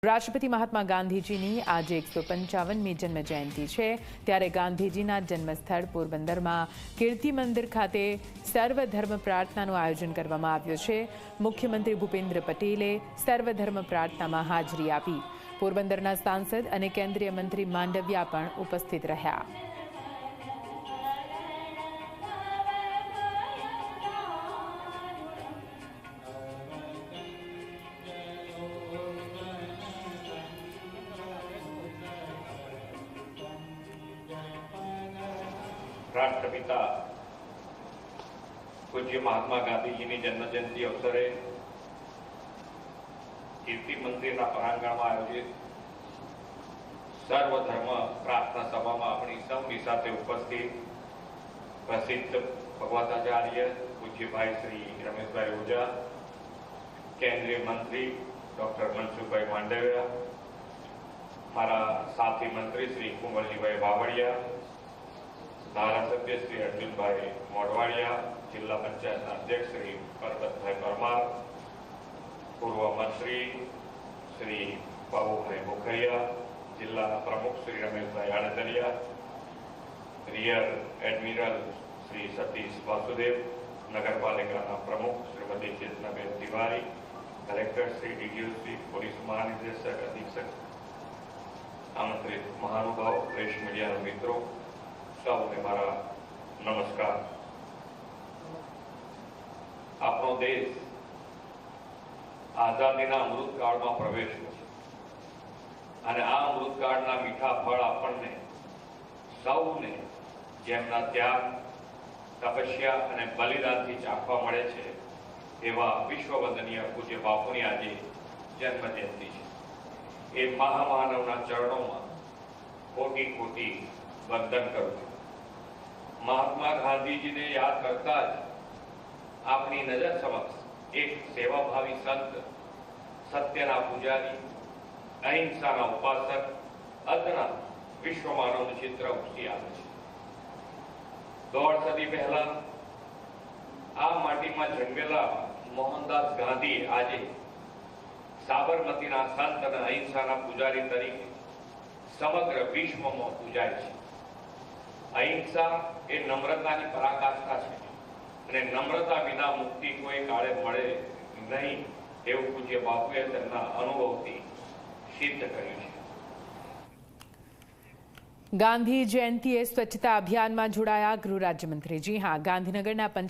રાષ્ટ્રપતિ મહાત્મા ગાંધીજીની આજે 155મી જન્મ જયંતિ છે ત્યારે ગાંધીજીના જન્મસ્થળ પોરબંદરમાં કીર્તિ મંદિર ખાતે સર્વધર્મ પ્રાર્થનાનું આયોજન કરવામાં આવ્યું છે। મુખ્યમંત્રી ભૂપેન્દ્ર પટેલે સર્વધર્મ પ્રાર્થનામાં હાજરી આપી। પોરબંદરના સાંસદ અને કેન્દ્રીય મંત્રી માંડવિયા પણ ઉપસ્થિત રહ્યા। राष्ट्रपिता पूज्य महात्मा गांधी जी की जन्म जयंती अवसरे कीर्ति मंदिर प्रांगण में आयोजित सर्वधर्म प्रार्थना सभा में अपनी सौनी साथे उपस्थित प्रसिद्ध भगवताचार्य पूज्य भाई श्री रमेश भाई ओझा, केंद्रीय मंत्री डॉक्टर मनसुख भाई मांडविया, मारा साथी मंत्री श्री कुंवरजी भाई बावड़िया, धारासभ्य श्री अर्जुन भाई मोडवाड़िया, जिला पंचायत अध्यक्ष श्री परबत भाई परमार, पूर्व मंत्री श्री बाबू भाई मुखरिया, जिला प्रमुख श्री रमेश भाई आड़तरिया, रियर एडमिरल श्री सतीश वासुदेव, नगरपालिका प्रमुख Shrimati Chetnaben Tiwari, collector Shri DDO Shri police महानिदेशक अधीक्षक, आमंत्रित महानुभाव, प्रेस मीडिया मित्रों, સૌને મારા નમસ્કાર। આપણો દેશ આઝાદીના અમૃતકાળમાં પ્રવેશ્યો છે અને આ અમૃતકાળના મીઠા ફળ આપણને સૌને જેમના ત્યાગ, તપસ્યા અને બલિદાનથી ચાખવા મળે છે એવા વિશ્વવંદનીય પૂજ્ય બાપુની આજે જન્મ જયંતિ છે। એ મહામાનવના ચરણોમાં કોટી કોટી વંદન કરું છું। महात्मा गांधी जी ने याद करता ज अपनी नजर समक्ष एक सेवाभावी संत, सत्यना पुजारी, अहिंसाना उपासक, अदना विश्व मानव चित्र उपसी आवे छे। 1.5 सदी पहला आ माटी में जन्मेला मोहनदास गांधी आज साबरमतीना संत और अहिंसाना पुजारी तरीके समग्र विश्व में पूजाय छे। अहिंसा ए नम्रता की पराकाष्ठा है અને નમ્રતા વિના મુક્તિ કોઈ કાળે મળે નહીં એવું પૂજ્ય બાપુએ તેમના અનુભવથી સિદ્ધ કર્યું છે। ગાંધી જયંતિએ સ્વચ્છતા અભિયાનમાં જોડાયા ગૃહ રાજ્યમંત્રી। જી હા, ગાંધીનગરના